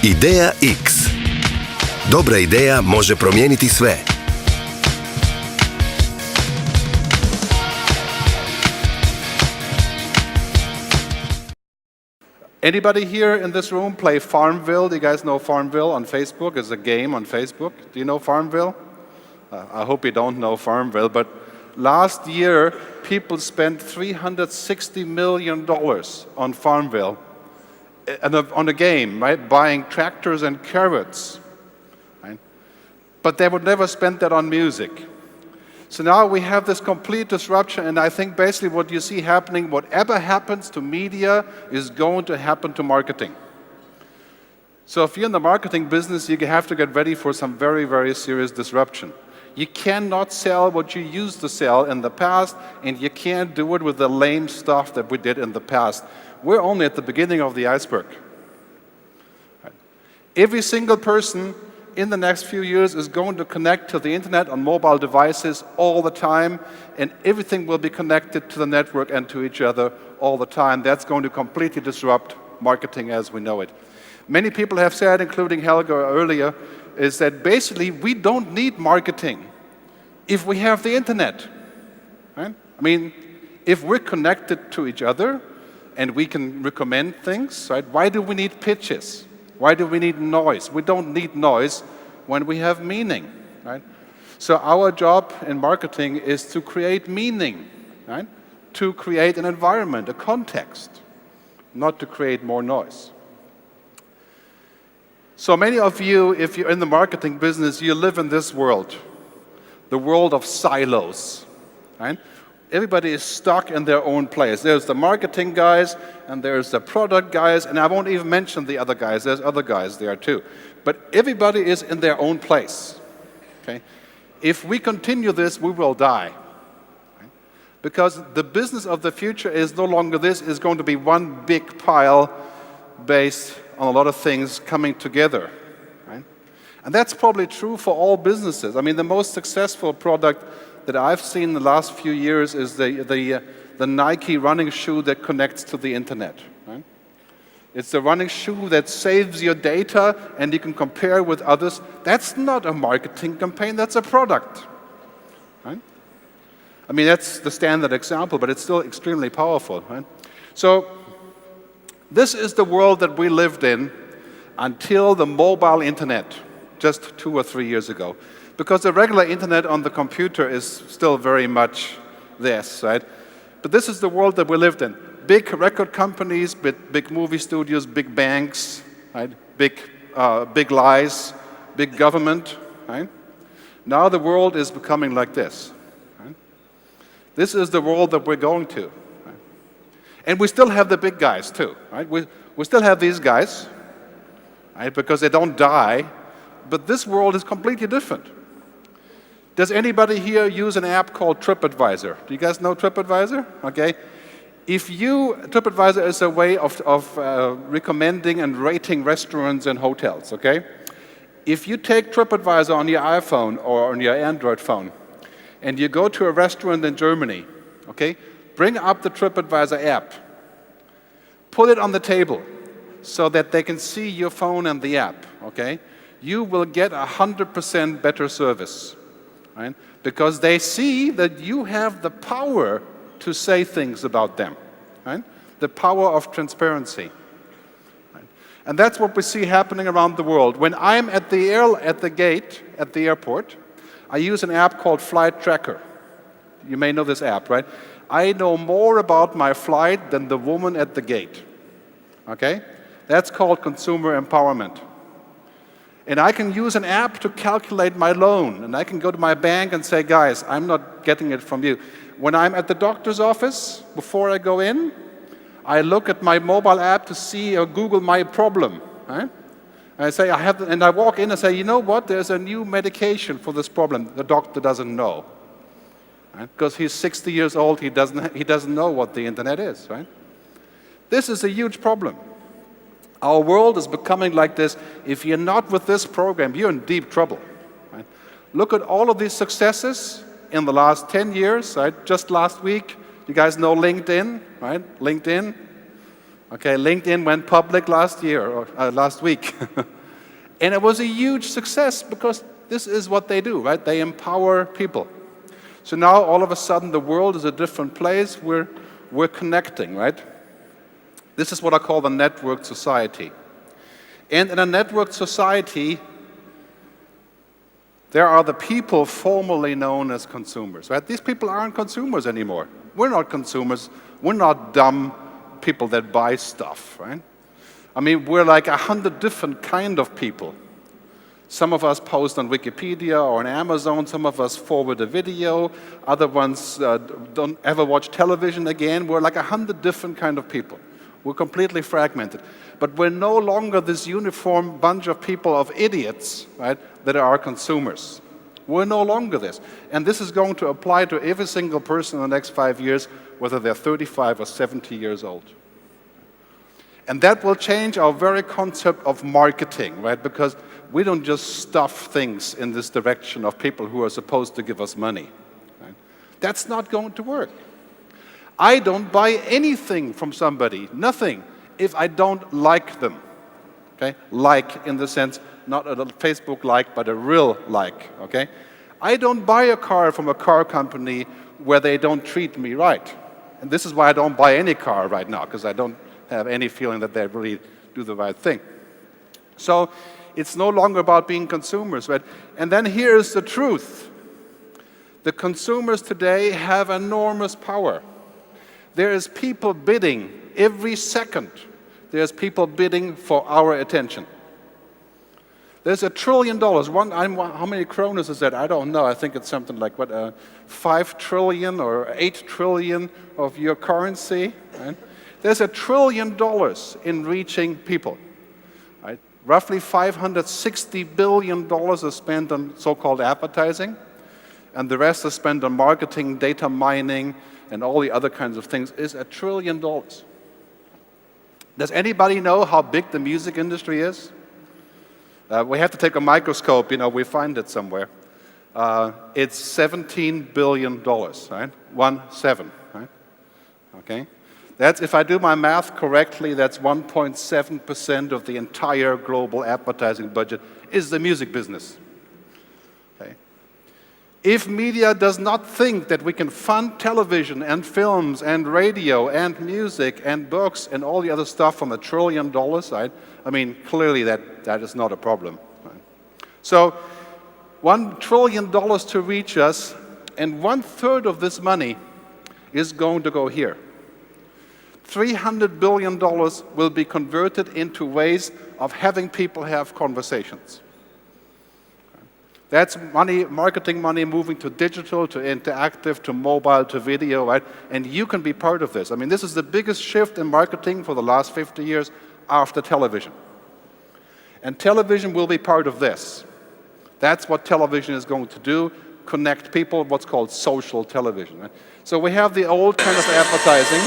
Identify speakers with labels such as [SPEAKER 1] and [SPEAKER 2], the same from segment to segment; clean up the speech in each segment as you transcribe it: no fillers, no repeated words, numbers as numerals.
[SPEAKER 1] IdejaX. Dobra ideja može promijeniti sve.
[SPEAKER 2] Anybody here in this room play Farmville? Do you guys know Farmville on Facebook? It's a game on Facebook. Do you know Farmville? I hope you don't know Farmville, but last year people spent $360 million on Farmville, on a game, right? Buying tractors and carrots, right? But they would never spend that on music. So now we have this complete disruption, and I think basically what you see happening, whatever happens to media is going to happen to marketing. So if you're in the marketing business, you have to get ready for some very, very serious disruption. You cannot sell what you used to sell in the past, and you can't do it with the lame stuff that we did in the past. We're only at the beginning of the iceberg. Right. Every single person in the next few years is going to connect to the internet on mobile devices all the time, and everything will be connected to the network and to each other all the time. That's going to completely disrupt marketing as we know it. Many people have said, including Helga earlier, is that basically we don't need marketing if we have the internet. Right? I mean, if we're connected to each other and we can recommend things, right? Why do we need pitches? Why do we need noise? We don't need noise when we have meaning, right? So our job in marketing is to create meaning, right? To create an environment, a context, not to create more noise. So many of you, if you're in the marketing business, you live in this world, the world of silos, right? Everybody is stuck in their own place. There's the marketing guys, and there's the product guys, and I won't even mention the other guys. There's other guys there too. But everybody is in their own place. Okay? If we continue this, we will die. Right? Because the business of the future is no longer this, it's going to be one big pile based on a lot of things coming together. Right? And that's probably true for all businesses. I mean, the most successful product that I've seen in the last few years is the Nike running shoe that connects to the internet. Right? It's the running shoe that saves your data and you can compare with others. That's not a marketing campaign, that's a product. Right? I mean, that's the standard example, but it's still extremely powerful. Right? So this is the world that we lived in until the mobile internet, just 2 or 3 years ago. Because the regular internet on the computer is still very much this, right? But this is the world that we lived in. Big record companies, big movie studios, big banks, right? Big lies, big government, right? Now the world is becoming like this. Right? This is the world that we're going to. Right? And we still have the big guys too, right? We still have these guys, right? Because they don't die, but this world is completely different. Does anybody here use an app called TripAdvisor? Do you guys know TripAdvisor? Okay. TripAdvisor is a way of recommending and rating restaurants and hotels, okay? If you take TripAdvisor on your iPhone or on your Android phone, and you go to a restaurant in Germany, okay, bring up the TripAdvisor app, put it on the table so that they can see your phone and the app, okay? You will get 100% better service. Right? Because they see that you have the power to say things about them, right? The power of transparency. Right? And that's what we see happening around the world. When I'm at the gate at the airport, I use an app called Flight Tracker. You may know this app, right? I know more about my flight than the woman at the gate. Okay? That's called consumer empowerment. And I can use an app to calculate my loan. And I can go to my bank and say, guys, I'm not getting it from you. When I'm at the doctor's office, before I go in, I look at my mobile app to see or Google my problem. Right? And I say, and I walk in and say, you know what? There's a new medication for this problem. The doctor doesn't know. Right? Because he's 60 years old, he doesn't know what the internet is. Right? This is a huge problem. Our world is becoming like this. If you're not with this program, you're in deep trouble. Right? Look at all of these successes in the last 10 years. Right? Just last week, you guys know LinkedIn, right? LinkedIn. Okay, LinkedIn went public last week. And it was a huge success because this is what they do, right? They empower people. So now all of a sudden the world is a different place. We're connecting, right? This is what I call the networked society. And in a networked society, there are the people formerly known as consumers, right? These people aren't consumers anymore. We're not consumers. We're not dumb people that buy stuff, right? I mean, we're like 100 different kind of people. Some of us post on Wikipedia or on Amazon. Some of us forward a video. Other ones don't ever watch television again. We're like 100 different kind of people. We're completely fragmented. But we're no longer this uniform bunch of people, of idiots, right, that are consumers. We're no longer this. And this is going to apply to every single person in the next 5 years, whether they're 35 or 70 years old. And that will change our very concept of marketing, right? Because we don't just stuff things in this direction of people who are supposed to give us money. Right? That's not going to work. I don't buy anything from somebody, nothing, if I don't like them. Okay? Like in the sense, not a Facebook like, but a real like. Okay? I don't buy a car from a car company where they don't treat me right. And this is why I don't buy any car right now, because I don't have any feeling that they really do the right thing. So it's no longer about being consumers, right? And then here's the truth. The consumers today have enormous power. There is people bidding every second. There's people bidding for our attention. There's $1 trillion. How many kronas is that? I don't know. I think it's something like, 5 trillion or 8 trillion of your currency, right? There's $1 trillion in reaching people. Right? Roughly $560 billion is spent on so-called advertising, and the rest is spent on marketing, data mining, and all the other kinds of things. Is $1 trillion. Does anybody know how big the music industry is? We have to take a microscope, we find it somewhere. It's $17 billion, right? 17, right? Okay? That's, if I do my math correctly, that's 1.7% of the entire global advertising budget is the music business. Okay? If media does not think that we can fund television and films and radio and music and books and all the other stuff from $1 trillion, right? I mean, clearly that is not a problem. Right? So $1 trillion to reach us, and 1/3 of this money is going to go here. $300 billion will be converted into ways of having people have conversations. That's money, marketing money moving to digital, to interactive, to mobile, to video, right? And you can be part of this. I mean, this is the biggest shift in marketing for the last 50 years after television. And television will be part of this. That's what television is going to do, connect people, what's called social television. Right? So we have the old kind of advertising.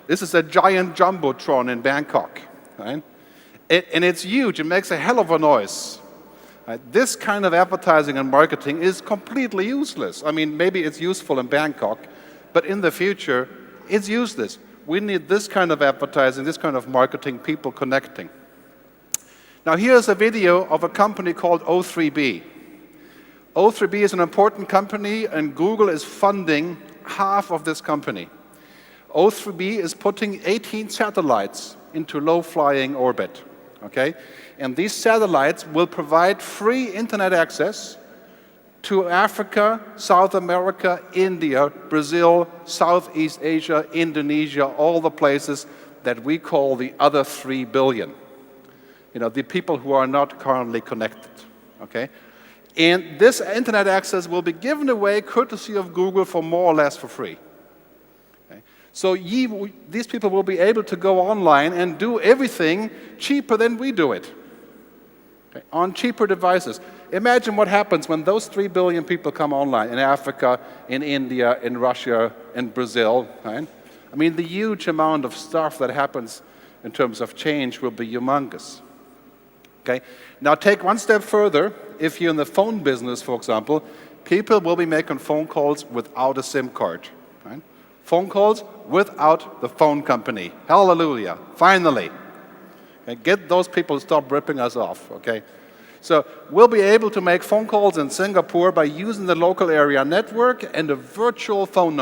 [SPEAKER 2] This is a giant jumbotron in Bangkok. Right? And it's huge. It makes a hell of a noise. Right? This kind of advertising and marketing is completely useless. I mean, maybe it's useful in Bangkok, but in the future, it's useless. We need this kind of advertising, this kind of marketing, people connecting. Now, here's a video of a company called O3B. O3B is an important company, and Google is funding half of this company. O3B is putting 18 satellites into low-flying orbit, okay? And these satellites will provide free internet access to Africa, South America, India, Brazil, Southeast Asia, Indonesia, all the places that we call the other 3 billion. The people who are not currently connected, okay? And this internet access will be given away courtesy of Google for more or less for free. So these people will be able to go online and do everything cheaper than we do it, okay, on cheaper devices. Imagine what happens when those 3 billion people come online in Africa, in India, in Russia, in Brazil. Right? I mean, the huge amount of stuff that happens in terms of change will be humongous. Okay? Now take one step further. If you're in the phone business, for example, people will be making phone calls without a SIM card. Right? phone calls without the phone company. Hallelujah. Finally. Okay, get those people to stop ripping us off, okay? So we'll be able to make phone calls in Singapore by using the local area network and a virtual phone number.